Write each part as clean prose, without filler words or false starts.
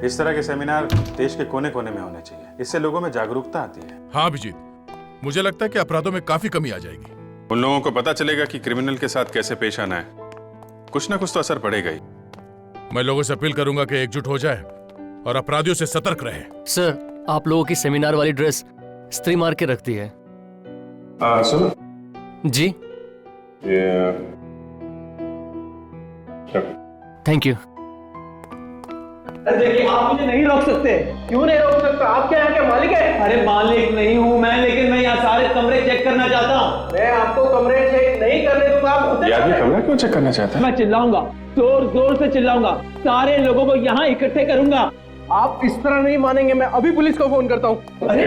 इस तरह के सेमिनार देश के कोने कोने में होने चाहिए। इससे लोगों में जागरूकता आती है। हाँ अभिजीत, मुझे लगता है कि अपराधों में काफी कमी आ जाएगी। उन लोगों को पता चलेगा कि क्रिमिनल के साथ कैसे पेश आना है। कुछ ना कुछ तो असर पड़ेगा ही। मैं लोगों से अपील करूंगा कि एकजुट हो जाए और अपराधियों से सतर्क रहे। सर, आप लोगों की सेमिनार वाली ड्रेस स्त्री मार के रखती है। सुनो जी, थैंक यू। अरे देखिए, आप मुझे नहीं रोक सकते। क्यों नहीं रोक सकते? आप क्या यहाँ के मालिक हैं? अरे मालिक नहीं हूँ मैं, लेकिन मैं यहाँ सारे कमरे चेक करना चाहता हूँ। मैं आपको कमरे चेक नहीं करने दूंगा। आप ये आदमी कमरा क्यों चेक करना चाहता है? मैं चिल्लाऊंगा, जोर जोर से चिल्लाऊंगा, सारे लोगों को यहाँ इकट्ठे करूंगा। आप इस तरह नहीं मानेंगे। मैं अभी पुलिस को फोन करता हूँ। अरे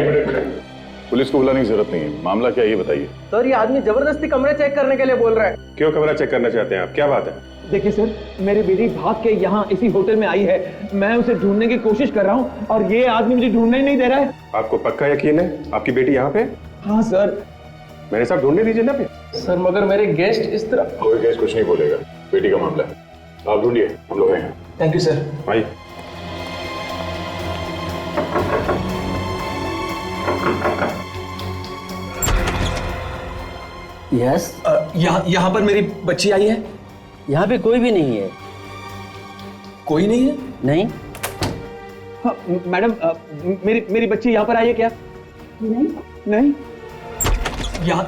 पुलिस को बुलाने की जरूरत नहीं है। मामला क्या है ये बताइए। सर, ये आदमी जबरदस्ती कमरे चेक करने के लिए बोल रहा है। क्यों कमरा चेक करना चाहते हैं आप? क्या बात है? देखिए सर, मेरी बेटी भाग के यहाँ इसी होटल में आई है। मैं उसे ढूंढने की कोशिश कर रहा हूँ और ये आदमी मुझे ढूंढने ही नहीं दे रहा है। आपको पक्का यकीन है आपकी बेटी यहाँ पे? हाँ सर। मेरे साथ ढूंढने दीजिए ना। सर मगर मेरे गेस्ट इस तरह। कोई गेस्ट कुछ नहीं बोलेगा, बेटी का मामला है। आप ढूंढिए, हम लोग हैं। Thank you sir. आइए। यस, यहाँ पर मेरी बच्ची आई है। यहाँ पे कोई भी नहीं है। कोई नहीं है? नहीं। हाँ, मैडम, मेरी बच्ची यहाँ पर आई है क्या? नहीं नहीं।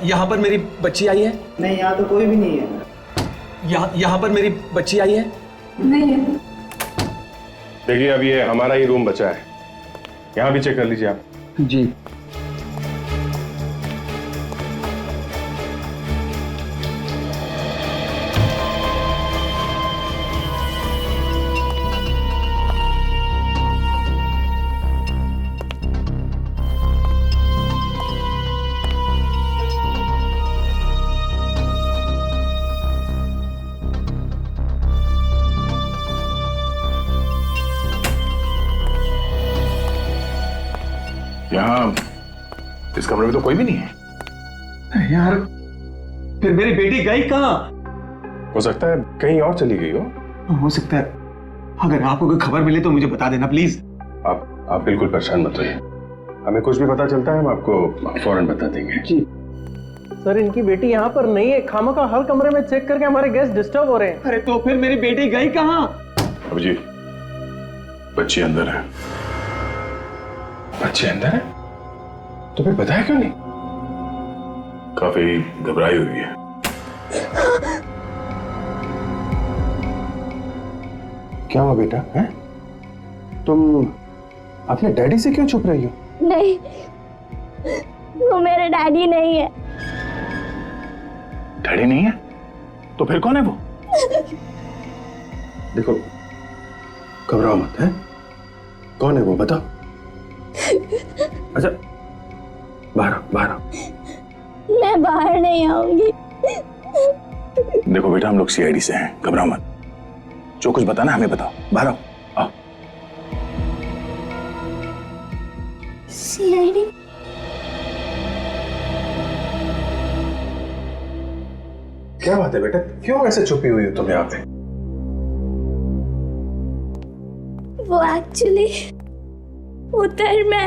यहाँ पर मेरी बच्ची आई है? नहीं, यहाँ तो कोई भी नहीं है। यहाँ पर मेरी बच्ची आई है? नहीं है। देखिए, अब ये हमारा ही रूम बचा है, यहाँ भी चेक कर लीजिए आप। जी। यहाँ इस कमरे में तो कोई भी नहीं है। यार, फिर मेरी बेटी गई कहाँ? हो सकता है कहीं और चली गई हो। हो सकता है। अगर आपको कोई खबर मिले तो मुझे बता देना प्लीज। आप बिल्कुल परेशान मत होइए। हमें कुछ भी पता चलता है हम आपको फौरन बता देंगे। जी। सर, इनकी बेटी यहाँ पर नहीं है। खामखा हर कमरे में चेक करके हमारे गेस्ट डिस्टर्ब हो रहे हैं। अरे तो फिर मेरी बेटी गई कहाँ? अभिजीत, बच्ची अंदर है। बच्चे अंदर है? तो फिर बताया क्यों नहीं? काफी घबराई हुई है। क्या हुआ बेटा? हैं? तुम अपने डैडी से क्यों छुप रही हो? नहीं, वो मेरे डैडी नहीं है। डैडी नहीं है? तो फिर कौन है वो? देखो, घबराओ मत। है कौन है वो बताओ। अच्छा, बाहर आओ। मैं बाहर नहीं आऊंगी। देखो बेटा, हम लोग सीआईडी से हैं, घबराओ मत। जो कुछ बताना हमें बताओ। बाहर आओ। सीआईडी? क्या बात है बेटा, क्यों ऐसे छुपी हुई हो तुम यहाँ पे? वो एक्चुअली उधर मैं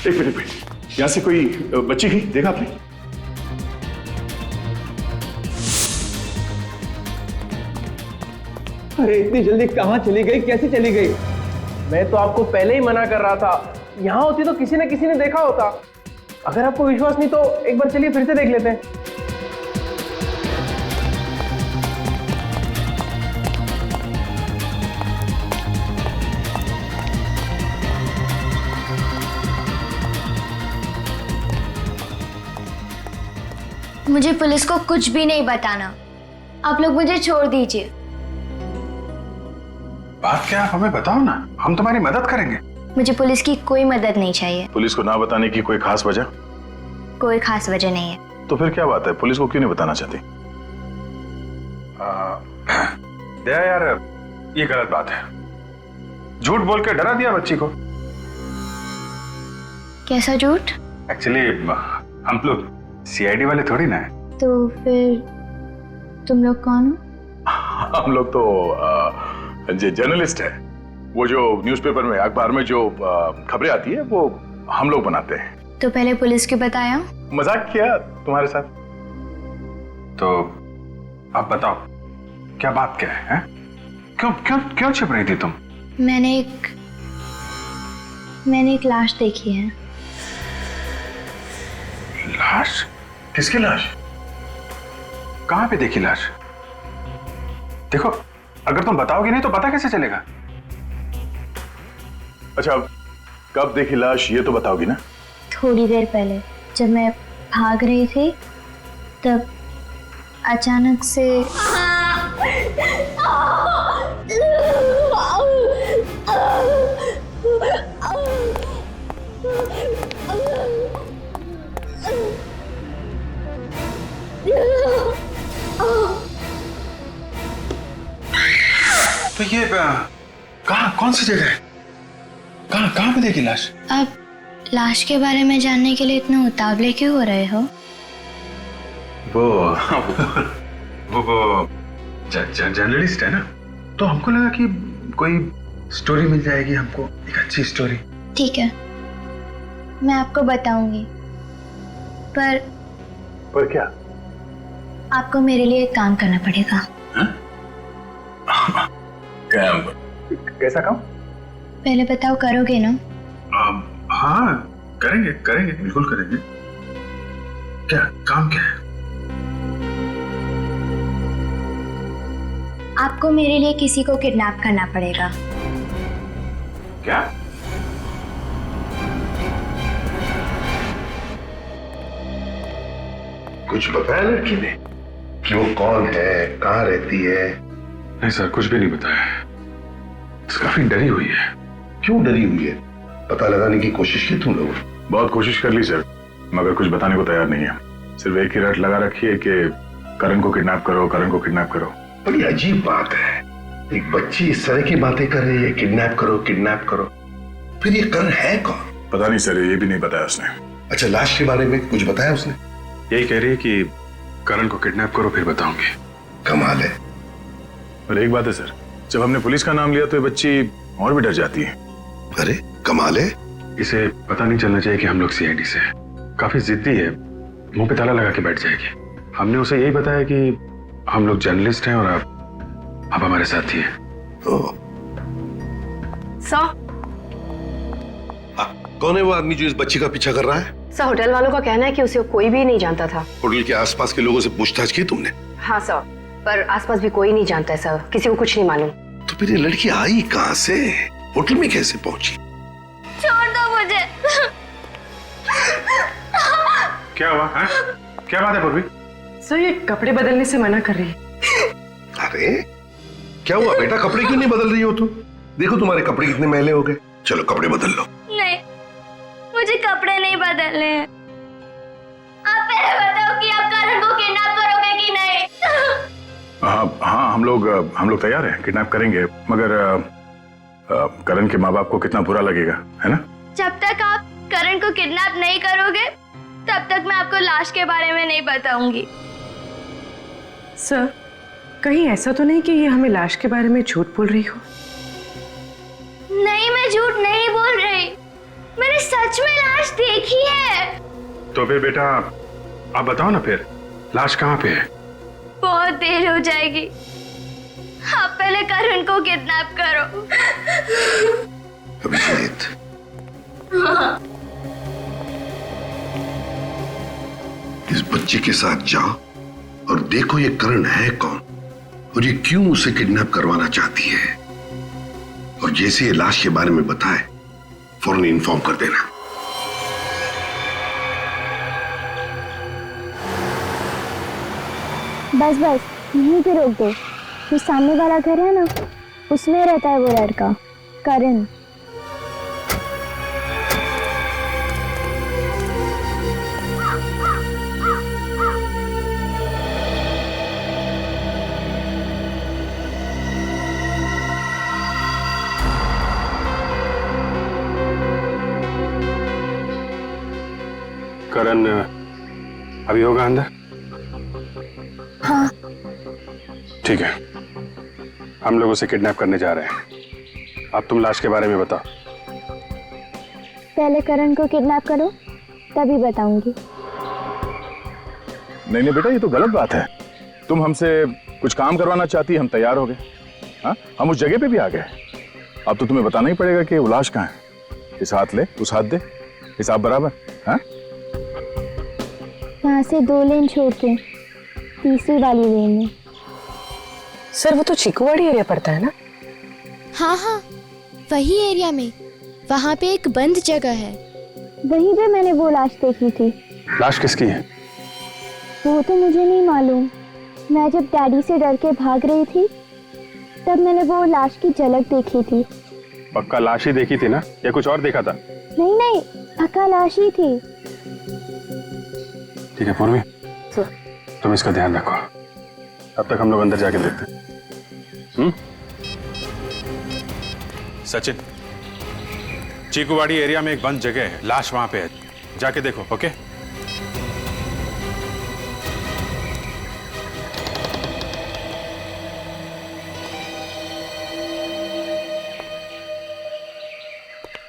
एक मिनट, यहाँ से कोई बच्ची गई, देखा आपने? अरे इतनी जल्दी कहाँ चली गई? कैसे चली गई? मैं तो आपको पहले ही मना कर रहा था। यहाँ होती तो किसी न किसी ने देखा होता। अगर आपको विश्वास नहीं तो एक बार चलिए फिर से देख लेते हैं। मुझे पुलिस को कुछ भी नहीं बताना। आप लोग मुझे छोड़ दीजिए। बात क्या है हमें बताओ ना, हम तुम्हारी मदद करेंगे। मुझे पुलिस की कोई मदद नहीं चाहिए। पुलिस को ना बताने की कोई खास वजह? कोई खास वजह नहीं है। तो फिर क्या बात है, पुलिस को क्यों नहीं बताना चाहती? दया यार, ये गलत बात है। झूठ बोल के डरा दिया बच्ची को। कैसा झूठ? एक्चुअली हम लोग सीआईडी वाले थोड़ी ना है। तो फिर तुम लोग कौन हो? हम लोग तो जर्नलिस्ट है। वो जो न्यूज़पेपर में, अखबार में जो खबरें आती है वो हम लोग बनाते हैं। तो पहले पुलिस को बताया? मजाक किया तुम्हारे साथ। तो आप बताओ, क्या बात क्या है, हैं? क्यों क्यों क्यों छिप रही थी तुम? मैंने एक लाश देखी है। लाश? किसकी लाश? कहां पे देखी लाश? देखो, अगर तुम बताओगे नहीं तो पता कैसे चलेगा? अच्छा, कब देखी लाश ये तो बताओगी ना? थोड़ी देर पहले जब मैं भाग रही थी तब अचानक से तो ये कहाँ, कौन सी जगह है? कहाँ पे देखी लाश? अब लाश के बारे में जानने के लिए इतने उतावले क्यों हो रहे हो? वो जर्नलिस्ट है ना, तो हमको लगा कि कोई स्टोरी मिल जाएगी हमको, एक अच्छी स्टोरी। ठीक है, मैं आपको बताऊंगी, पर क्या? आपको मेरे लिए एक काम करना पड़ेगा। कैसा काम? पहले बताओ, करोगे ना? हाँ, करेंगे करेंगे, बिल्कुल करेंगे। क्या काम क्या है? आपको मेरे लिए किसी को किडनैप करना पड़ेगा। क्या? कुछ बताया लड़की ने कि वो कौन है, कहाँ रहती है? नहीं सर, कुछ भी नहीं बताया। काफी डरी हुई है। क्यों डरी हुई है? पता लगाने की कोशिश की तुम लोगों? बहुत कोशिश कर ली सर, मगर कुछ बताने को तैयार नहीं है। सिर्फ एक ही रट लगा रखी है कि करण को किडनैप करो, करण को किडनैप करो। बड़ी अजीब बात है, एक बच्ची इस तरह की बातें कर रही है, किडनैप करो किडनैप करो। फिर ये करण है कौन? पता नहीं सर, ये भी नहीं बताया उसने। अच्छा, लाश के बारे में कुछ बताया उसने? यही कह रही है कि करण को किडनैप करो फिर बताऊंगी। कमाल है। और एक बात है सर, जब हमने पुलिस का नाम लिया तो ये बच्ची और भी डर जाती है। अरे कमाल है। इसे पता नहीं चलना चाहिए कि हम लोग सीआईडी से हैं। काफी जिद्दी है, मुंह पे ताला लगा के बैठ जाएगी। हमने उसे यही बताया कि हम लोग जर्नलिस्ट हैं और आप हमारे साथी हैं। सर, कौन है वो आदमी जो इस बच्ची का पीछा कर रहा है? सर होटल वालों का कहना है कि उसे कोई भी नहीं जानता था। होटल के आसपास के लोगों से पूछताछ की तुमने? हाँ सर, पर आसपास भी कोई नहीं जानता है सर, किसी को कुछ नहीं मालूम। तो फिर ये लड़की आई कहाँ से, होटल में कैसे पहुंची? छोड़ दो मुझे। क्या हुआ है? क्या बात है पूर्वी? सर ये कपड़े बदलने से मना कर रही है। अरे क्या हुआ बेटा, कपड़े क्यों नहीं बदल रही हो तुम? देखो तुम्हारे कपड़े कितने मैले हो गए। चलो कपड़े बदल लो। नहीं, मुझे कपड़े नहीं बदलने हैं। आप पहले बताओ कि आप करण को किडनैप करोगे कि नहीं? हाँ, हम लोग तैयार हैं, किडनैप करेंगे, मगर करण के माँ बाप को कितना बुरा लगेगा, है ना? जब तक आप करण को किडनैप नहीं करोगे तब तक मैं आपको लाश के बारे में नहीं बताऊंगी। सर, कहीं ऐसा तो नहीं कि ये हमें लाश के बारे में झूठ बोल रही हो? नहीं, मैं झूठ नहीं बोल रही, मैंने सच में लाश देखी है। तो फिर बेटा आप बताओ ना, फिर लाश कहाँ पे है? बहुत देर हो जाएगी, आप पहले करण को किडनैप करो। अभिजीत, इस बच्चे के साथ जाओ और देखो ये करण है कौन और ये क्यों उसे किडनैप करवाना चाहती है, और जैसे ये लाश के बारे में बताए फौरन इन्फॉर्म कर देना। बस बस यहीं पे रोक दो, जो सामने वाला घर है ना, उसमें रहता है वो लड़का करण। करण अभी होगा अंदर? हाँ। ठीक है, हम लोग उसे किडनैप करने जा रहे हैं। अब तुम लाश के बारे में बताओ। पहले करण को किडनैप करो, तभी बताऊंगी। नहीं नहीं बेटा, ये तो गलत बात है। तुम हमसे कुछ काम करवाना चाहती, हम तैयार हो गए। हाँ, हम उस जगह पे भी आ गए। अब तो तुम्हें बताना ही पड़ेगा कि वो लाश कहाँ है। इस हाथ ले, उस हाथ दे, हिसाब बराबर। हाँ, यहाँ से 2 लेन छोड़ के तीसरी वाली लेन में। सर वो तो चिकुवाड़ी एरिया पड़ता है ना? हाँ हाँ, वही एरिया में। वहाँ पे एक बंद जगह है। वहीं पे मैंने वो लाश देखी थी। लाश किसकी है? वो तो मुझे नहीं मालूम। मैं जब डैडी से डर के भाग रही थी, तब मैंने वो लाश की झलक देखी थी। पक्का लाश ही देखी थी ना, या कुछ और देखा था? नहीं नहीं, पक्का लाश ही थी। ठीक है पूर्वी, तुम इसका ध्यान रखो। अब तक हम लोग अंदर जाके देखते हैं। सचिन, चीकुवाड़ी एरिया में एक बंद जगह है, लाश वहां पे है, जाके देखो। ओके?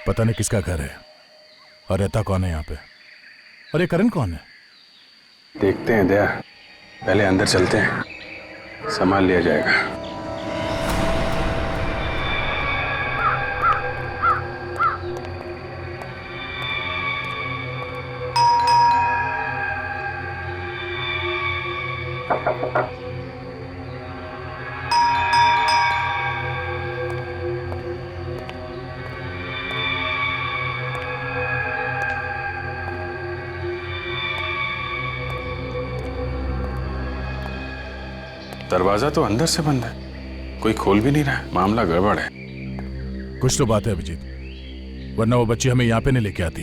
पता नहीं किसका घर है और रहता कौन है यहाँ पे। और ये करण कौन है? देखते हैं दया, पहले अंदर चलते हैं, संभाल लिया जाएगा। दरवाजा तो अंदर से बंद है, कोई खोल भी नहीं रहा है। मामला गड़बड़ है। कुछ तो बात है अभिजीत, वरना वो बच्ची हमें यहाँ पे नहीं लेके आती।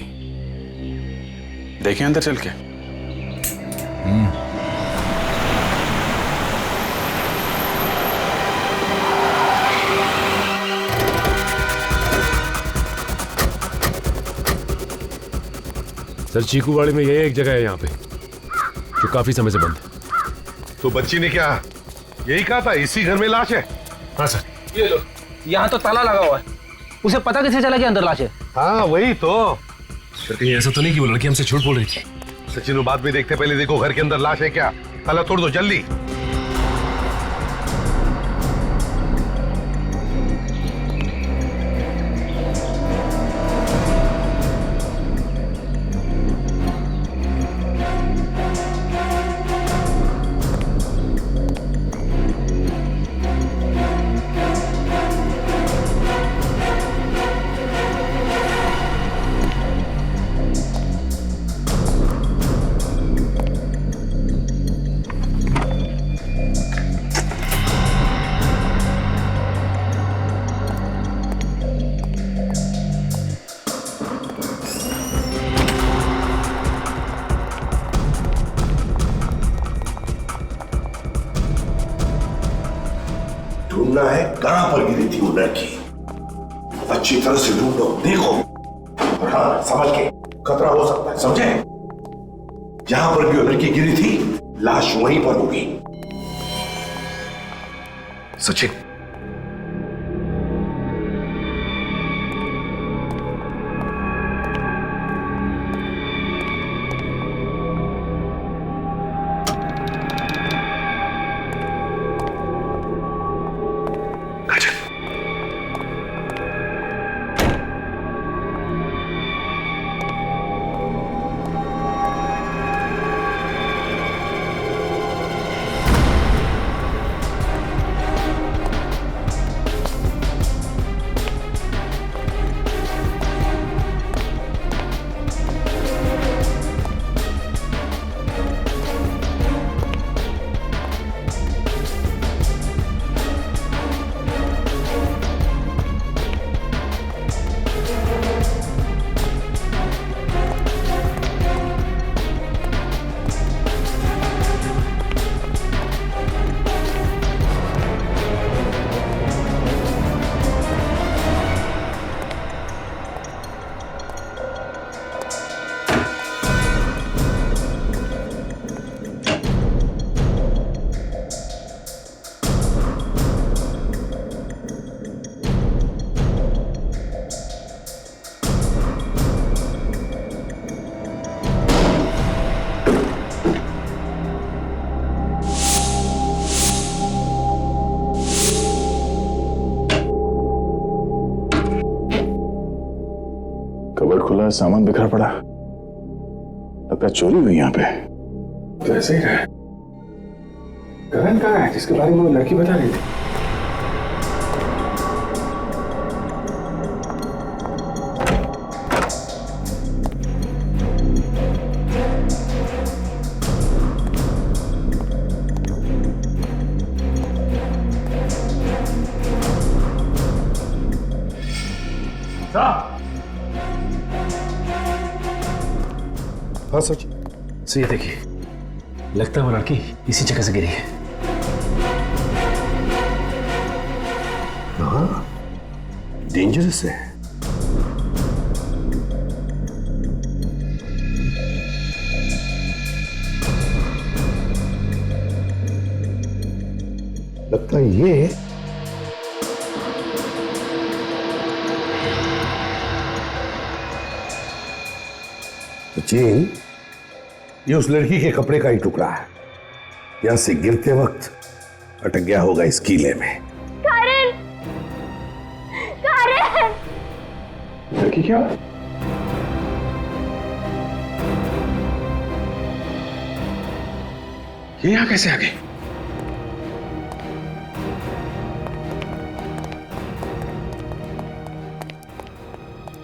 देखें अंदर चल के। सर चीकुवाड़ी में ये एक जगह है यहाँ पे जो काफी समय से बंद है। तो बच्ची ने क्या यही कहा था, इसी घर में लाश है? हाँ सर। ये लो, यहाँ तो ताला लगा हुआ है। उसे पता कैसे चला कि अंदर लाश है? हाँ वही तो। सर कहीं ऐसा तो नहीं कि वो लड़की हमसे झूठ बोल रही थी? सचिन, बाद में देखते, पहले देखो घर के अंदर लाश है क्या। ताला तोड़ दो जल्दी। ढूंढना है कहां पर गिरी थी वो लड़की। अच्छी तरह से ढूंढो, देखो, और हाँ समझ के, खतरा हो सकता है, समझे? जहां पर भी वो लड़की गिरी थी, लाश वहीं पर होगी। सचिन, खुला सामान बिखरा पड़ा, लगता चोरी हुई यहाँ पे। तो ऐसे ही रहा। करण कहाँ है जिसके बारे में वो लड़की बता रही थी? हाँ सच। सो ये देखिए, लगता है वो लड़की इसी जगह से गिरी है। हाँ, डेंजरस है। लगता है ये सचिन, ये उस लड़की के कपड़े का ही टुकड़ा है। यहां से गिरते वक्त अटक गया होगा इस कीले में। करण! करण! लड़की क्या? ये यहां कैसे आ गई?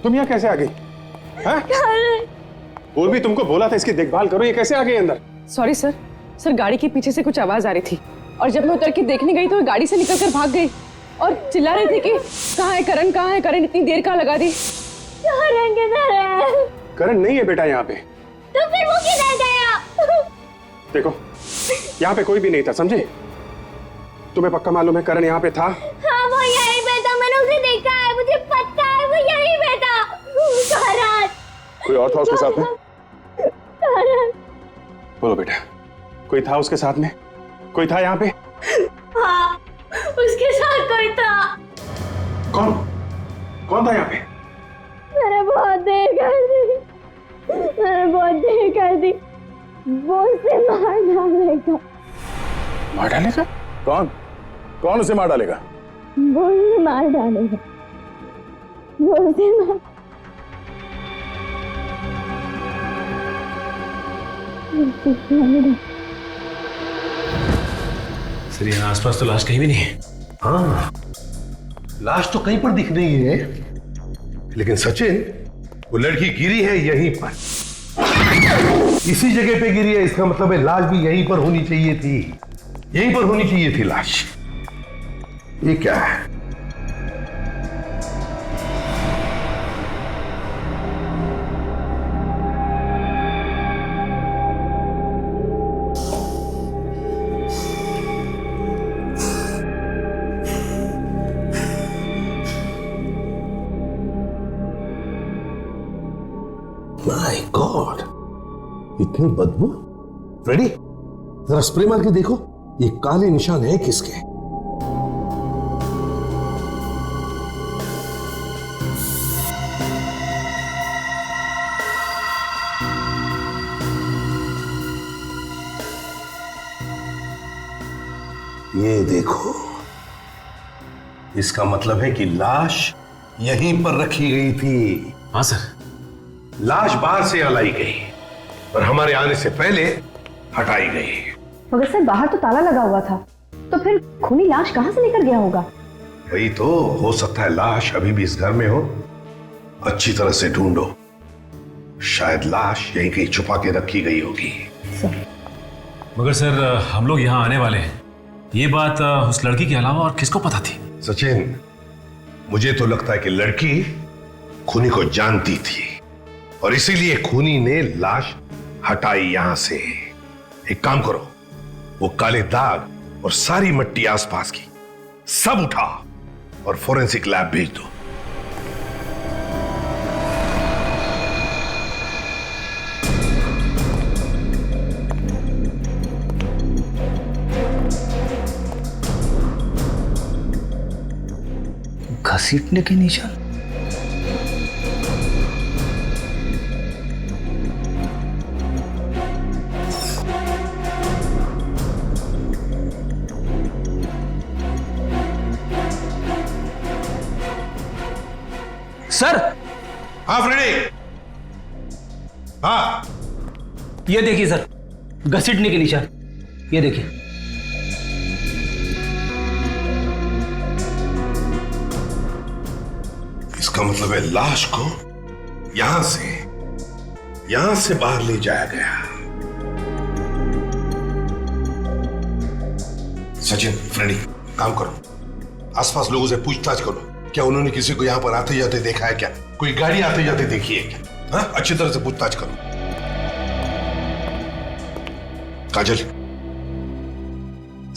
तुम यहां कैसे आ गई? और भी तुमको बोला था इसकी देखभाल करो, ये कैसे आ गई अंदर? सॉरी सर, गाड़ी के पीछे से कुछ आवाज आ रही थी और जब मैं उतर के देखने गई तो वो गाड़ी से निकलकर भाग गई और चिल्ला रही थी कि कहाँ है करण, कहाँ है करण, इतनी देर कहाँ लगा दी। करण किधर है? करण नहीं है बेटा यहाँ पे। तो फिर वो किधर गया? देखो, यहाँ पे कोई भी नहीं था, समझे? तुम्हें पक्का मालूम है करण यहाँ पे था? हाँ, वो यहीं पे था, मैंने उसे देखा है, मुझे पता है वो यहीं पे था। करण! कोई और था उसके साथ में? करण! बोलो बेटा, कोई था उसके साथ में? कोई था यहाँ पे? हाँ, उसके साथ कोई था। कौन? कौन था यहाँ पे? मैंने बहुत देर कर दी, मैंने बहुत देर कर दी। वो उसे मार डालेगा। मार डालेगा? कौन? कौन उसे मार डालेगा? वो उसे मार डालेगा। वो उसे मार... सर यहाँ आसपास तो लाश कहीं भी नहीं है। हाँ, लाश तो कहीं पर दिख नहीं है, लेकिन सचिन, वो लड़की गिरी है यहीं पर, इसी जगह पे गिरी है। इसका मतलब है लाश भी यहीं पर होनी चाहिए थी, यहीं पर होनी चाहिए थी लाश। ये क्या है? माय गॉड, इतनी बदबू। फ्रेडी, जरा स्प्रे मार के देखो, ये काले निशान है किसके? ये देखो, इसका मतलब है कि लाश यहीं पर रखी गई थी। हाँ सर। लाश बाहर से लाई गई और हमारे आने से पहले हटाई गई। मगर सर, बाहर तो ताला लगा हुआ था, तो फिर खूनी लाश कहां से लेकर गया होगा? वही तो, हो सकता है लाश अभी भी इस घर में हो। अच्छी तरह से ढूंढो, शायद लाश यहीं कहीं छुपा के रखी गई होगी। मगर सर, हम लोग यहाँ आने वाले हैं, ये बात उस लड़की के अलावा और किसको पता थी? सचिन, मुझे तो लगता है कि लड़की खूनी को जानती थी और इसीलिए खूनी ने लाश हटाई यहां से। एक काम करो, वो काले दाग और सारी मिट्टी आसपास की सब उठा और फोरेंसिक लैब भेज दो। घसीटने के निशान? सर! हाँ फ्रेडी, हाँ, ये देखिए सर, घसीटने के निशान, ये देखिए। इसका मतलब है लाश को यहां से बाहर ले जाया गया। सचिन, फ्रेंडी, काम करो, आसपास लोगों से पूछताछ करो, क्या उन्होंने किसी को यहां पर आते जाते देखा है क्या? कोई गाड़ी आते जाते देखी है क्या? हाँ, अच्छी तरह से पूछताछ करो। काजल,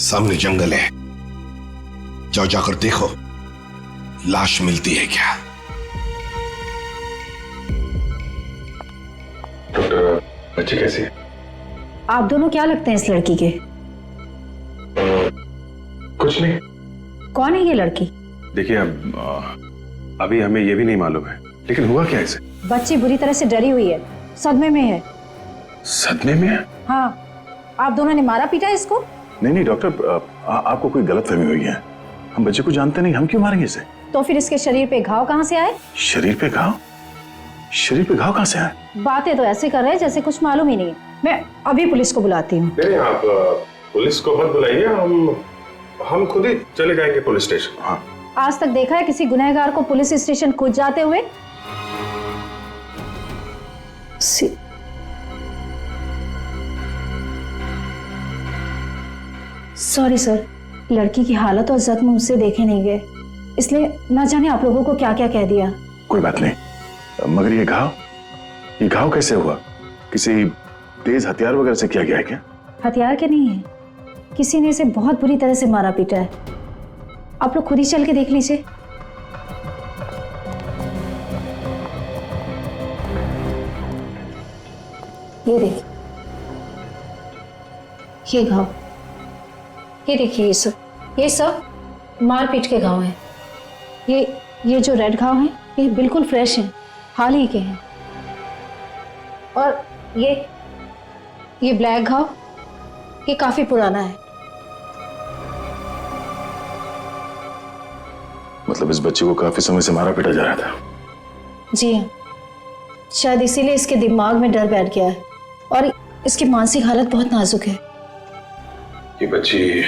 सामने जंगल है, जाओ जाकर देखो लाश मिलती है क्या। डॉक्टर, बच्ची कैसी है? आप दोनों क्या लगते हैं इस लड़की के? कुछ नहीं। कौन है ये लड़की? देखिए, अभी हमें ये भी नहीं मालूम है, लेकिन हुआ क्या इसे? बच्ची बुरी तरह से डरी हुई है, सदमे में है। सदमे में है? हाँ, आप दोनों ने मारा पीटा इसको? नहीं डॉक्टर, आपको कोई गलतफहमी हुई है। हम बच्चे को जानते नहीं, हम क्यों मारेंगे इसे? तो फिर इसके शरीर पे घाव कहाँ से आए? शरीर पे घाव कहाँ से आए? बातें तो ऐसे कर रहे हैं जैसे कुछ मालूम ही नहीं है। मैं अभी पुलिस को बुलाती हूँ। नहीं, आप पुलिस को मत बुलाइए, हम खुद ही चले जाएंगे पुलिस स्टेशन। हाँ। आज तक देखा है किसी गुनहगार को पुलिस स्टेशन खुद जाते हुए? सॉरी सर, लड़की की हालत और जख्म मुझसे देखे नहीं गए, इसलिए ना जाने आप लोगों को क्या क्या कह दिया। कोई बात नहीं, मगर ये घाव कैसे हुआ? किसी तेज हथियार वगैरह से किया गया है क्या? हथियार के नहीं है, किसी ने इसे बहुत बुरी तरह से मारा पीटा है। आप लोग खुद ही चल के देख लीजिए। ये देखिए, ये घाव, ये देखिए, ये सब मारपीट के घाव हैं। ये जो रेड घाव हैं, ये बिल्कुल फ्रेश हैं, हाल ही के हैं। और ये ब्लैक घाव, ये काफी पुराना है। मतलब इस बच्चे को काफी समय से मारा पीटा जा रहा था? जी हाँ, शायद इसीलिए इसके दिमाग में डर बैठ गया है और इसकी मानसिक हालत बहुत नाजुक है। ये बच्ची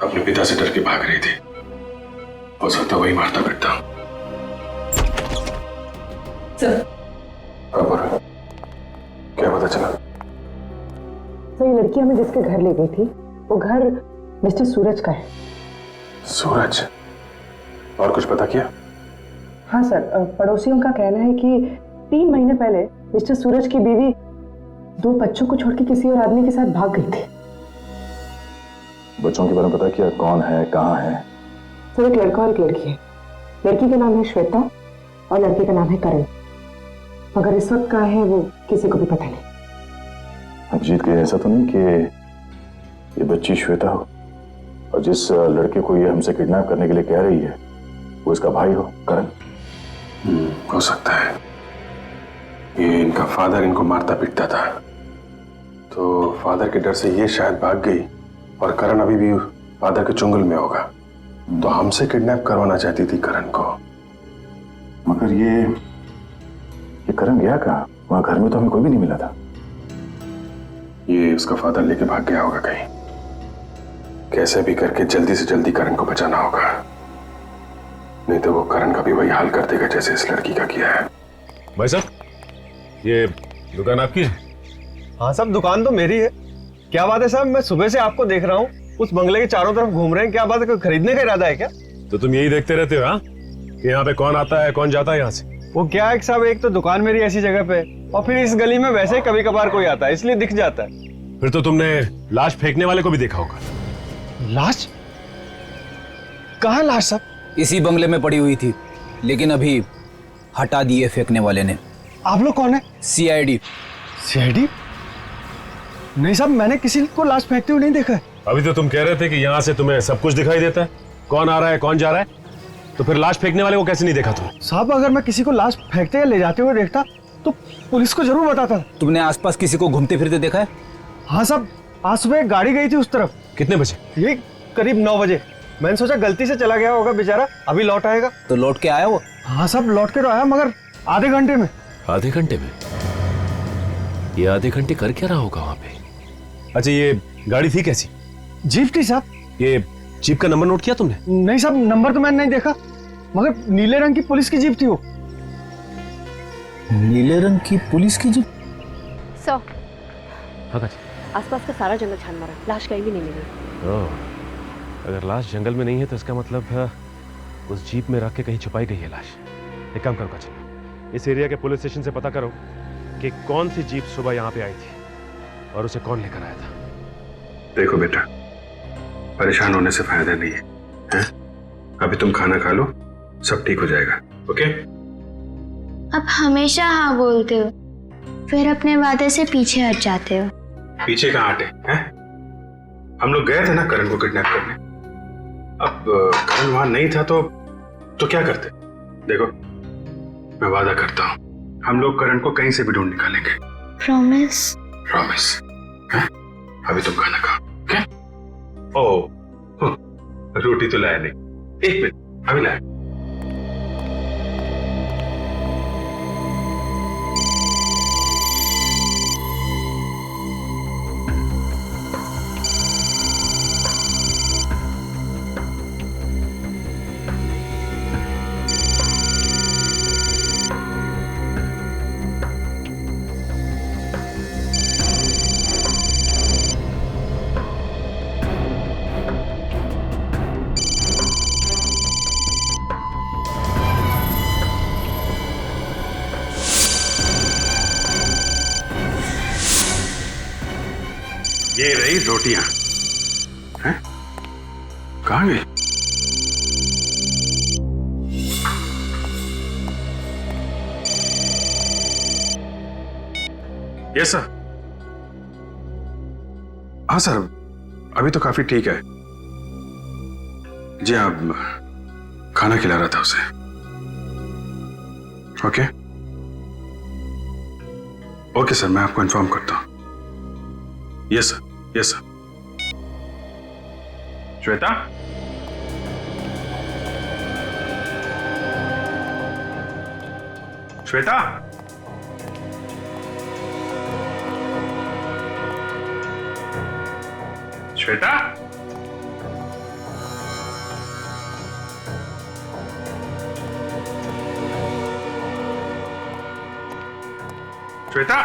अपने पिता से डर के भाग रही थी, हो सकता वही मारता पीटता। सर, क्या पता चला? तो ये लड़की हमें जिसके घर ले गई थी, वो घर मिस्टर सूरज का है। सूरज? और कुछ पता किया? हाँ सर, पड़ोसियों का कहना है कि 3 महीने पहले मिस्टर सूरज की बीवी 2 बच्चों को छोड़ के किसी और आदमी के साथ भाग गई थी। बच्चों के बारे में पता किया? कौन है, कहाँ है? सर, एक लड़का और एक लड़की है। लड़की का नाम है श्वेता और लड़के का नाम है करण, मगर इस वक्त कहाँ है वो किसी को भी पता नहीं। अभिजीत, के ऐसा तो नहीं कि ये बच्ची श्वेता हो और जिस लड़के को ये हमसे किडनैप करने के लिए कह रही है वो इसका भाई हो, करण? हो सकता है। ये इनका फादर इनको मारता पीटता था, तो फादर के डर से ये शायद भाग गई और करण अभी भी फादर के चुंगल में होगा, तो हमसे किडनैप करवाना चाहती थी करण को। मगर ये करण गया कहाँ? वहां घर में तो हमें कोई भी नहीं मिला था। ये उसका फादर लेके भाग गया होगा कहीं। कैसे भी करके जल्दी से जल्दी करण को बचाना होगा, नहीं तो वो करण का भी वही हाल कर देगा जैसे इस लड़की का किया है। भाई साहब, ये दुकान आपकी है? हाँ साहब, दुकान तो मेरी है। क्या बात है साहब, मैं सुबह से आपको देख रहा हूँ, उस बंगले के चारों तरफ घूम रहे हैं। क्या बात है, कोई खरीदने का इरादा है क्या? तो तुम यही देखते रहते हो हाँ, कि यहाँ पे कौन आता है कौन जाता है यहाँ से? वो क्या है साहब, एक तो दुकान मेरी ऐसी जगह पे और फिर इस गली में वैसे ही कभी कभार कोई आता है, इसलिए दिख जाता है। फिर तो तुमने लाश फेंकने वाले को भी देखा होगा। लाश? कहाँ लाश साहब? इसी बंगले में पड़ी हुई थी, लेकिन अभी हटा दिए फेंकने वाले ने। आप लोग कौन है? सीआईडी। सीआईडी? नहीं साहब, मैंने किसी को लाश फेंकते हुए नहीं देखा है। अभी तो तुम कह रहे थे कि यहाँ से तुम्हें सब कुछ दिखाई देता है, कौन आ रहा है कौन जा रहा है, तो फिर लाश फेंकने वाले को कैसे नहीं देखा तुम? साहब, अगर मैं किसी को लाश फेंकते या ले जाते हुए देखता तो पुलिस को जरूर बताता। तुमने आसपास किसी को घूमते फिरते देखा है? हाँ साहब, आज सुबह एक गाड़ी गई थी उस तरफ। कितने बजे? ये करीब 9 बजे। मैंने सोचा गलती से चला गया होगा बेचारा, अभी लौट आएगा। तो लौट के आया वो? हाँ साहब, लौट के तो आया, मगर आधे घंटे में। आधे घंटे में? ये आधे घंटे कर क्या रहा होगा वहां पे? अच्छा, ये गाड़ी थी कैसी? जीप थी साहब। ये जीप का नंबर नोट किया तुमने? नहीं साहब, नंबर तो मैंने नहीं देखा, मगर नीले रंग की पुलिस की जीप थी वो। नीले रंग की पुलिस की जीप? सौ आसपास का सारा जंगल छान मारा, लाश कहीं भी नहीं मिली। अगर लाश जंगल में नहीं है तो इसका मतलब उस जीप में रख के कहीं छुपाई गई है लाश। एक काम करो काजल, इस एरिया के पुलिस स्टेशन से पता करो कि कौन सी जीप सुबह यहाँ पे आई थी और उसे कौन लेकर आया था। देखो बेटा, परेशान होने से फायदा नहीं है, हैं? अभी तुम खाना खा लो, सब ठीक हो जाएगा। ओके? अब हमेशा हाँ बोलते हो, फिर अपने वादे से पीछे हट जाते हो। पीछे कहाँ हटे हैं? हम लोग गए थे ना करण को किडनैप करने। अब करण वहां नहीं था तो क्या करते? देखो, मैं वादा करता हूँ हम लोग करण को कहीं से भी ढूंढ निकालेंगे। प्रॉमिस? प्रॉमिस। अभी तुम खाना खाओ। ओके? ओह, रोटी तो लाया नहीं। एक मिनट, अभी लाया। ये रही रोटियां। हैं? कहाँ गई? Yes sir. हाँ सर, अभी तो काफी ठीक है जी। आप खाना खिला रहा था उसे। ओके ओके सर, मैं आपको इन्फॉर्म करता हूं। Yes sir, yes sir. Shweta, Shweta, Shweta, Shweta,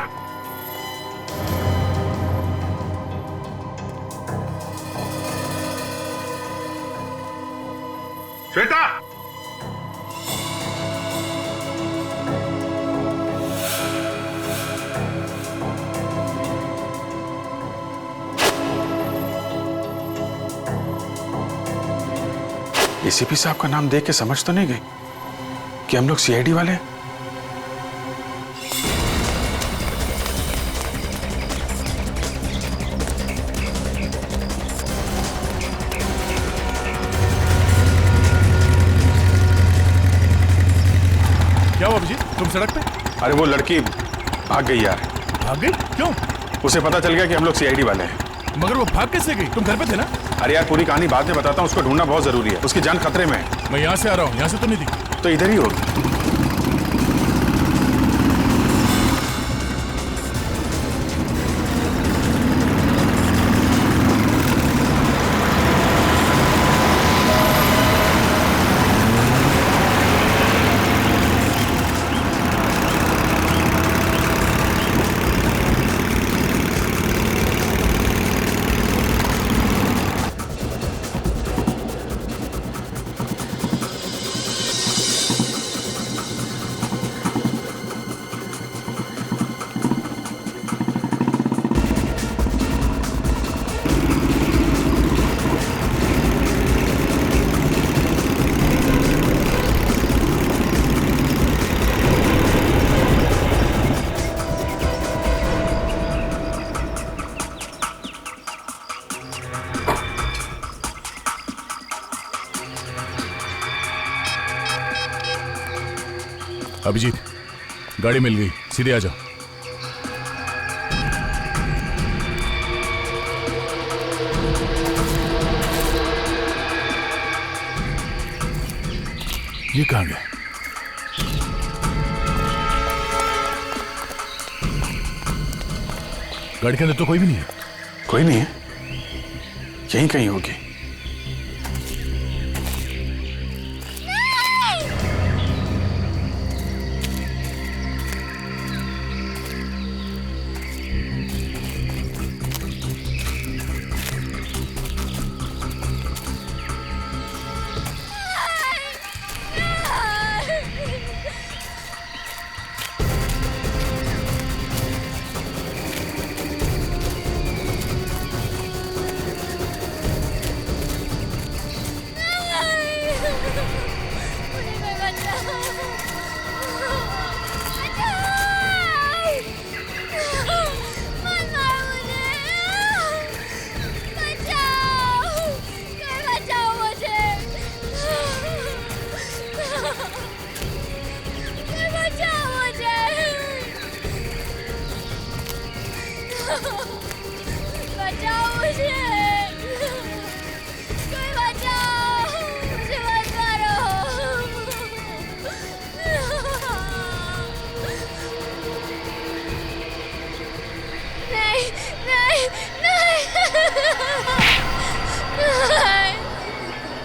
Shweta, ACP साहब का नाम देख के समझ तो नहीं गई कि हम लोग सीआईडी वाले हैं? क्या हुआ अभिजीत, तुम सड़क पे? अरे वो लड़की भाग गई यार। भाग गई? क्यों? उसे पता चल गया कि हम लोग सीआईडी वाले हैं। मगर वो भाग कैसे गई? तुम घर पे थे ना? अरे यार, पूरी कहानी बाद में बताता हूँ, उसको ढूंढना बहुत जरूरी है, उसकी जान खतरे में है। मैं यहाँ से आ रहा हूँ, यहाँ से तो नहीं दिखी। तो इधर ही होगी। अभिजीत, गाड़ी मिल गई, सीधे आ जाओ। ये कहाँ गए? गाड़ी के अंदर तो कोई भी नहीं है। कोई नहीं है? यहीं कहीं होगी।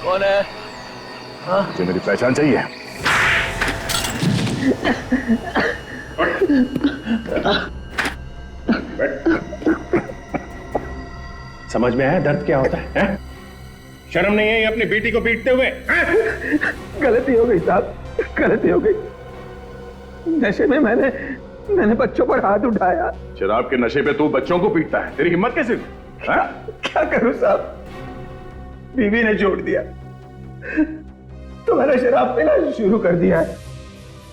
कौन है? मुझे मेरी पहचान चाहिए। समझ में आया दर्द क्या होता है? शर्म नहीं है अपनी बेटी को पीटते हुए? गलती हो गई साहब, गलती हो गई। नशे में मैंने बच्चों पर हाथ उठाया। शराब के नशे पे तू बच्चों को पीटता है, तेरी हिम्मत कैसे हुई? क्या करूं साहब, बीवी ने छोड़ दिया तो मैंने शराब पीना शुरू कर दिया है।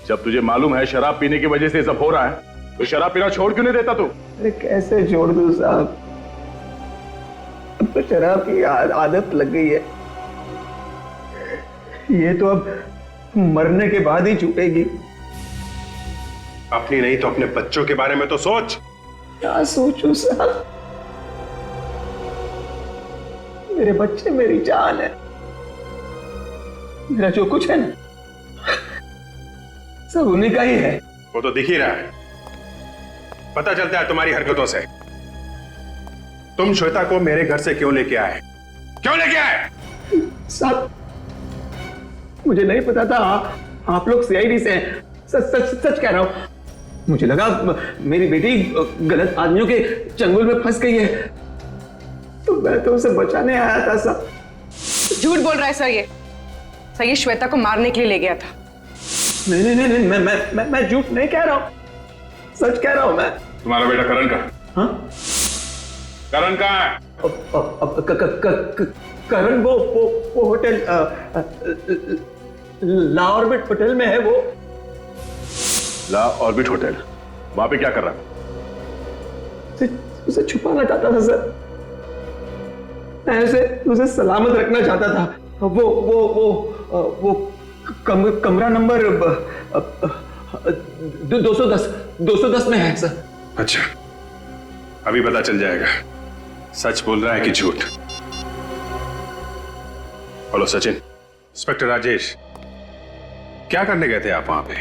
जब तुझे मालूम है शराब पीने की वजह से सब हो रहा है तो शराब पीना छोड़ क्यों नहीं देता तू? अरे कैसे छोड़ दूं साहब, अब तो शराब की आदत लग गई है। ये तो अब मरने के बाद ही छूटेगी। अपनी नहीं तो अपने बच्चों के बारे में तो सोच। क्या सोचूं साहब, मेरे बच्चे मेरी जान है। मेरा जो कुछ है ना सब उन्हीं का ही है। वो तो दिख ही रहा है, पता चलता है तुम्हारी हरकतों से। तुम श्वेता को मेरे घर से क्यों लेके आए? क्यों लेके आए? साहब मुझे नहीं पता था आप लोग सीआईडी से हैं। सच कह रहा हूं, मुझे लगा मेरी बेटी गलत आदमियों के चंगुल में फंस गई है तो मैं तो उसे बचाने आया था साहब। झूठ बोल रहा है सर ये श्वेता को मारने के लिए ले गया था। नहीं, मैं झूठ नहीं कह रहा हूं, सच कह रहा हूं मैं। तुम्हारा बेटा करण का? हाँ? करण कहाँ है? करण वो होटल ला ऑर्बिट होटल में है। वो ला ऑर्बिट होटल, वहां पे क्या कर रहा है? उसे छुपाना चाहता था सर, मैं उसे सलामत रखना चाहता था। वो कमरा नंबर 210 में है सर। अच्छा, अभी पता चल जाएगा सच बोल रहा है कि झूठ। बोलो सचिन। इंस्पेक्टर राजेश, क्या करने गए थे आप वहां पे?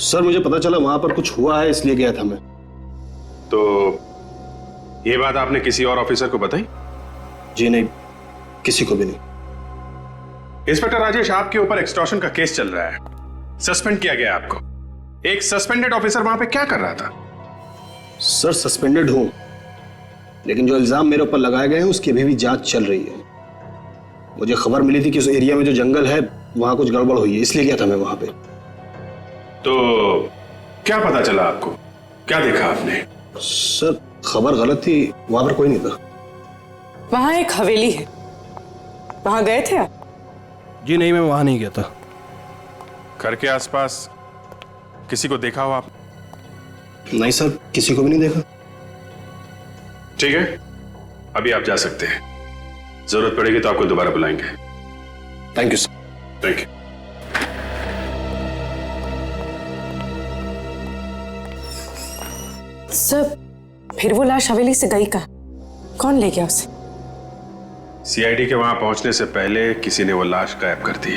सर मुझे पता चला वहां पर कुछ हुआ है, इसलिए गया था मैं। तो ये बात आपने किसी और ऑफिसर को बताई? जी नहीं, किसी को भी नहीं। इंस्पेक्टर राजेश, आपके ऊपर एक्सटॉर्शन का केस चल रहा है, सस्पेंड किया गया आपको। एक सस्पेंडेड ऑफिसर वहां पे क्या कर रहा था? सर सस्पेंडेड हूं, लेकिन जो इल्जाम मेरे ऊपर लगाए गए हैं उसकी अभी भी जांच चल रही है। मुझे खबर मिली थी कि उस एरिया में जो जंगल है वहां कुछ गड़बड़ हुई है, इसलिए गया था मैं वहां पे। तो क्या पता चला आपको? क्या देखा आपने? सर खबर गलत थी, वहां पर कोई नहीं था। वहां एक हवेली है, वहां गए थे आप? जी नहीं, मैं वहां नहीं गया था। घर के आसपास किसी को देखा हो आप? नहीं सर, किसी को भी नहीं देखा। ठीक है, अभी आप जा सकते हैं। जरूरत पड़ेगी तो आपको दोबारा बुलाएंगे। Thank you sir. Thank you. Sir फिर वो लाश हवेली से गई कहाँ? कौन ले गया उसे? सीआईडी के वहां पहुंचने से पहले किसी ने वो लाश गायब कर दी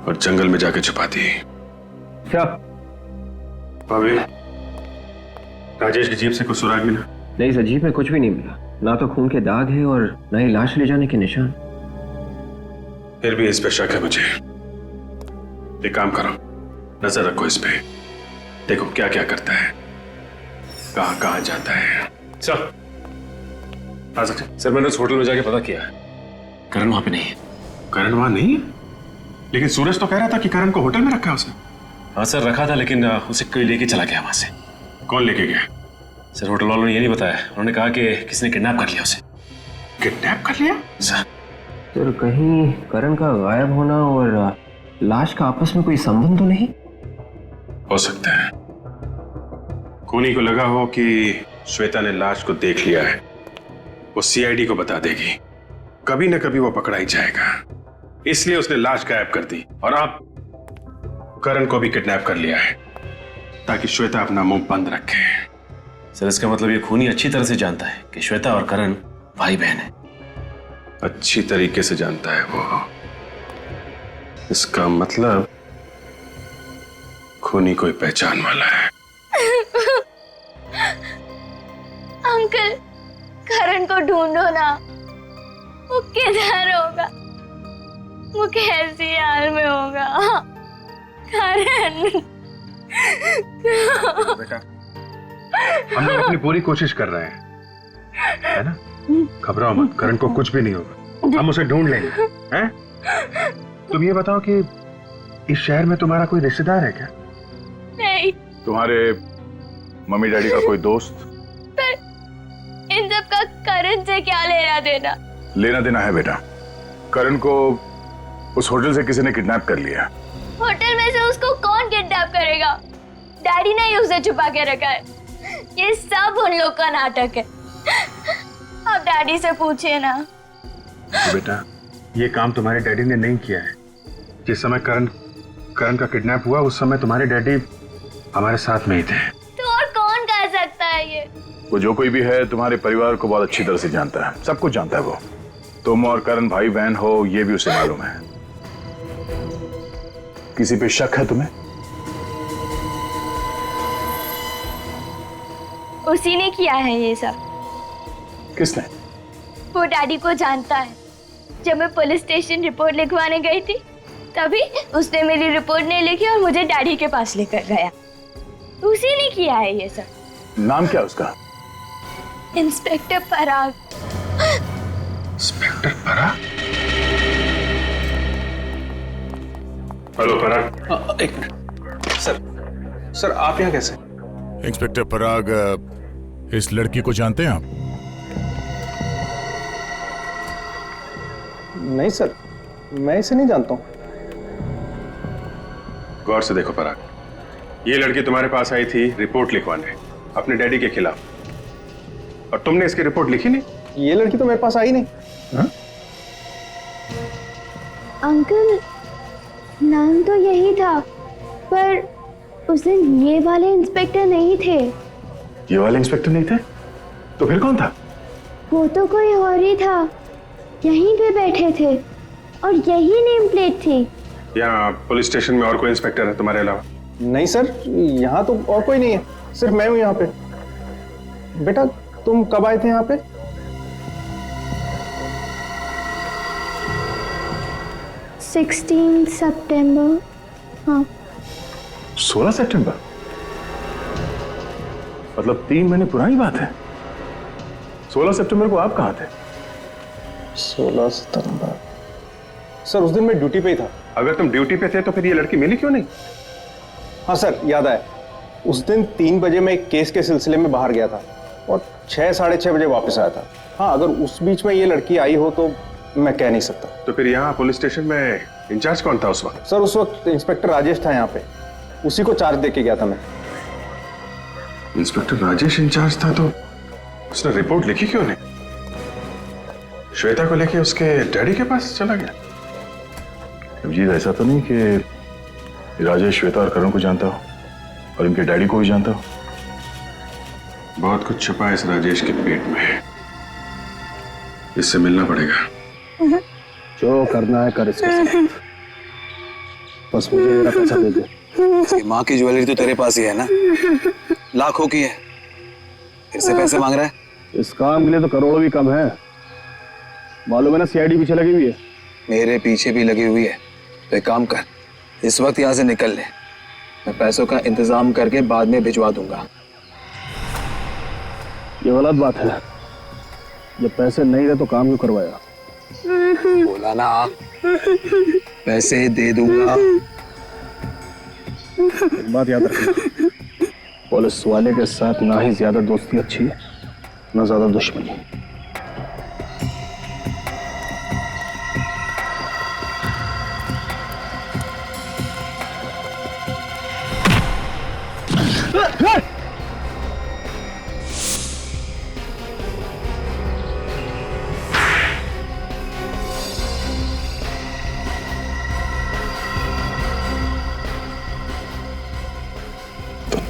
और जंगल में जाके छुपा दी। क्या भाभी, राजेश की जीप से कुछ सुराग मिला? नहीं सर, जीप में कुछ भी नहीं मिला। ना तो खून के दाग है और ना ही लाश ले जाने के निशान। फिर भी इस पे शक है मुझे। एक काम करो, नजर रखो इस पे, देखो क्या क्या करता है, कहां कहां जाता है। सर आ सकते? सर मैंने उस होटल में जाके पता किया है, करण वहां पे नहीं है। करण वहां नहीं है? लेकिन सूरज तो कह रहा था कि करण को होटल में रखा है उसने। हाँ सर रखा था, लेकिन उसे कोई लेके चला गया वहां से। कौन लेके गया? सर होटल वालों ने ये नहीं बताया, उन्होंने कहा कि किसी ने किडनैप कर लिया उसे। किडनैप कर लिया? सर सर कहीं करण का गायब होना और लाश का आपस में कोई संबंध तो नहीं? हो सकता है खूनी को लगा हो कि श्वेता ने लाश को देख लिया है, वो सीआईडी को बता देगी, कभी ना कभी वो पकड़ा ही जाएगा, इसलिए उसने लाश गायब कर दी। और आप करण को भी किडनैप कर लिया है ताकि श्वेता अपना मुंह बंद रखे। सर इसका मतलब ये खूनी अच्छी तरह से जानता है कि श्वेता और करण भाई बहन है। अच्छी तरीके से जानता है वो। इसका मतलब खूनी कोई पहचान वाला है। अंकल, करण को ढूंढो ना, वो किधर होगा, वो कैसी हाल में होगा। करण बेटा, हम लोग अपनी पूरी कोशिश कर रहे हैं, है ना? घबराओ मत, करण को कुछ भी नहीं होगा, हम उसे ढूंढ लेंगे, हैं? तुम ये बताओ कि इस शहर में तुम्हारा कोई रिश्तेदार है क्या? नहीं। तुम्हारे मम्मी डैडी का कोई दोस्त? पर इन सब का करण से क्या लेना देना? लेना देना है बेटा, करण को उस होटल से किसी ने किडनैप कर लिया। होटल में से उसको कौन किडनैप करेगा? डैडी ने ही उसे छुपा के रखा है। ये सब उन लोग का नाटक है। आप डैडी से पूछिए ना। तो बेटा ये काम तुम्हारे डैडी ने नहीं किया है। जिस समय करण का किडनैप हुआ उस समय तुम्हारे डैडी हमारे साथ में ही थे। तो और कौन कह सकता है ये? वो जो कोई भी है तुम्हारे परिवार को बहुत अच्छी तरह से जानता है, सब कुछ जानता है वो। तुम और करण भाई बहन हो ये भी उसे मालूम है। किसी पे शक है तुम्हें? उसी ने किया है ये सब। किसने? वो डैडी को जानता है। जब मैं पुलिस स्टेशन रिपोर्ट लिखवाने गई थी तभी उसने मेरी रिपोर्ट नहीं लिखी और मुझे डैडी के पास लेकर गया। उसी ने किया है ये सब। नाम क्या उसका? इंस्पेक्टर पराग। इंस्पेक्टर पराग? हेलो पराग। एक मिनट सर आप यहाँ कैसे? इंस्पेक्टर पराग, इस लड़की को जानते हैं आप? नहीं सर, मैं इसे नहीं जानता हूँ। गौर से देखो पराग, ये लड़की तुम्हारे पास आई थी रिपोर्ट लिखवाने अपने डैडी के खिलाफ, और तुमने इसकी रिपोर्ट लिखी नहीं। ये लड़की तो मेरे पास आई नहीं। हा? अंकल, नाम तो यही था, पर उस दिन ये वाले इंस्पेक्टर नहीं थे। ये वाले इंस्पेक्टर नहीं थे? तो फिर कौन था? वो तो कोई और ही था। यहीं पे बैठे थे और यही नेम प्लेट थी। यहाँ पुलिस स्टेशन में और कोई इंस्पेक्टर है तुम्हारे अलावा? नहीं सर, यहाँ तो और कोई नहीं है, सिर्फ मैं हूँ यहाँ पे। बेटा तुम कब आए थे यहाँ पे? सितंबर। हाँ 16 सितंबर? मतलब 3 महीने पुरानी बात है। 16 सितंबर को आप कहाँ थे? 16 सितंबर सर, उस दिन मैं ड्यूटी पे ही था। अगर तुम ड्यूटी पे थे तो फिर ये लड़की मिली क्यों नहीं? हाँ सर, याद आया। उस दिन 3 बजे मैं एक केस के सिलसिले में बाहर गया था और 6 साढ़े 6 बजे वापस आया था। हाँ, अगर उस बीच में ये लड़की आई हो तो मैं कह नहीं सकता। तो फिर यहाँ पुलिस स्टेशन में इंचार्ज कौन था उस वक्त? सर उस वक्त इंस्पेक्टर राजेश था यहाँ पे, उसी को चार्ज दे के गया था मैं। इंस्पेक्टर राजेश इंचार्ज था तो उसने रिपोर्ट लिखी क्यों नहीं? श्वेता को लेके उसके डैडी के पास चला गया? जी ऐसा तो नहीं कि राजेश श्वेता और करण को जानता हो और इनके डैडी को भी जानता हो? बहुत कुछ छुपा है इस राजेश के पेट में, इससे मिलना पड़ेगा। जो करना है कर इसके साथ, बस मुझे मेरा पैसा दे दे। इसकी माँ की ज्वेलरी तो तेरे पास ही है ना, लाखों की है, फिर से पैसे मांग रहा है? इस काम के लिए तो करोड़ों भी कम है। मालूम है ना, सीआईडी पीछे लगी हुई है। मेरे पीछे भी लगी हुई है। तो एक काम कर, इस वक्त यहाँ से निकल ले। मैं पैसों का इंतजाम करके बाद में भिजवा दूंगा। ये गलत बात है। जब पैसे नहीं रहे तो काम क्यों करवाया? बोला ना, पैसे दे दूंगा। एक बात याद रखना, पुलिस वाले के साथ ना ही ज्यादा दोस्ती अच्छी है, ना ज्यादा दुश्मनी।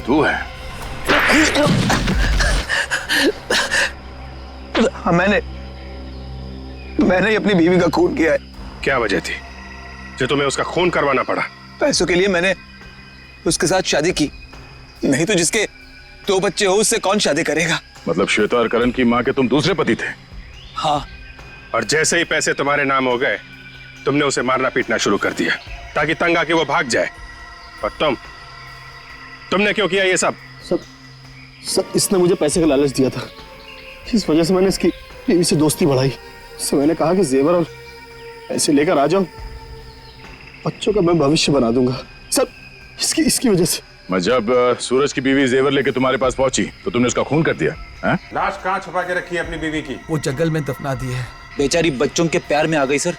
तू है? हाँ, मैंने ही अपनी बीवी का खून किया है। क्या वजह थी जो तुम्हें उसका खून करवाना पड़ा? पैसों के लिए मैंने उसके साथ शादी की। नहीं तो जिसके 2 बच्चे हो उससे कौन शादी करेगा? मतलब श्वेता और करण की माँ के तुम दूसरे पति थे? हाँ। और जैसे ही पैसे तुम्हारे नाम हो गए, तुमने उसे मारना पीटना शुरू कर दिया ताकि तंग आके वो भाग जाए। और तुमने क्यों किया ये सब? सब इसने मुझे पैसे का लालच दिया था। इस वजह से मैंने इसकी बीवी से दोस्ती बढ़ाई। उससे मैंने कहा कि जेवर और पैसे लेकर आ जाओ, बच्चों का मैं भविष्य बना दूंगा। सब इसकी वजह से। मैं जब सूरज की बीवी जेवर लेके तुम्हारे पास पहुंची तो तुमने उसका खून कर दिया है? लाश कहाँ छुपा के रखी है अपनी बीवी की? वो जंगल में दफना दी है। बेचारी बच्चों के प्यार में आ गई सर,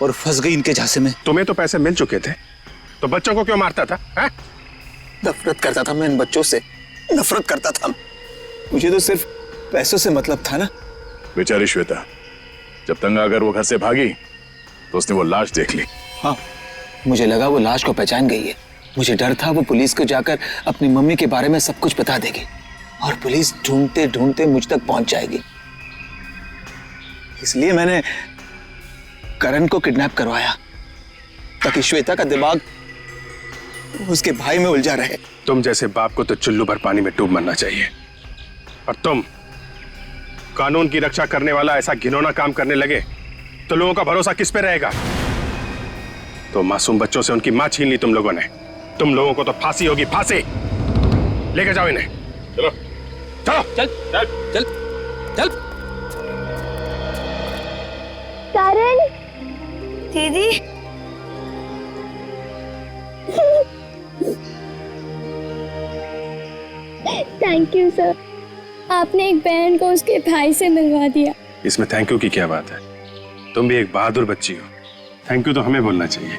और फंस गई इनके झांसे में। तुम्हें तो पैसे मिल चुके थे, तो बच्चों को क्यों मारता था? नफरत करता था मैं इन बच्चों से, नफरत करता था। मुझे तो सिर्फ पैसों से मतलब था ना। बेचारी श्वेता, जब तंगा अगर वो घर से भागी तो उसने वो लाश देख ली। हाँ, मुझे लगा वो लाश को पहचान गई है। मुझे डर था वो पुलिस को जाकर अपनी मम्मी के बारे में सब कुछ बता देगी और पुलिस ढूंढते ढूंढते मुझ तक पहुंच जाएगी। इसलिए मैंने करण को किडनैप करवाया ताकि श्वेता का दिमाग उसके भाई में उलझा रहे। तुम जैसे बाप को तो चुल्लू भर पानी में डूब मरना चाहिए। और तुम कानून की रक्षा करने वाला ऐसा घिनौना काम करने लगे तो लोगों का भरोसा किस पे रहेगा? तो मासूम बच्चों से उनकी मां छीन ली तुम लोगों ने। तुम लोगों को तो फांसी होगी, फांसी। लेके जाओ इन्हें। चलो चलो चल चल चल चल। करण दीदी, थैंक यू सर, आपने एक बहन को उसके भाई से मिलवा दिया। इसमें थैंक यू की क्या बात है? तुम भी एक बहादुर बच्ची हो, थैंक यू तो हमें बोलना चाहिए।